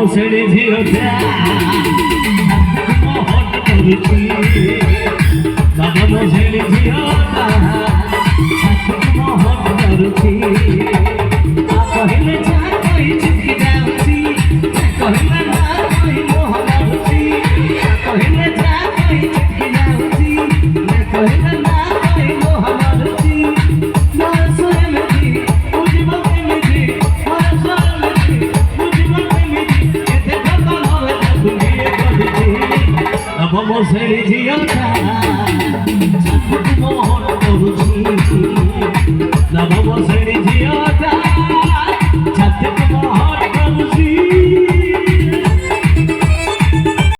ছেড়ে ঝিওটা মোহন করছি বাবা ছেড়ে ঝিওটা মোহন করছি কহিলে চা কই চিঠি যাচ্ছি কহিলে না কই মোহন করছি কহিলে চা কই চিঠি যাচ্ছি কহিলে না কই মোহন করছি Vamos a ir a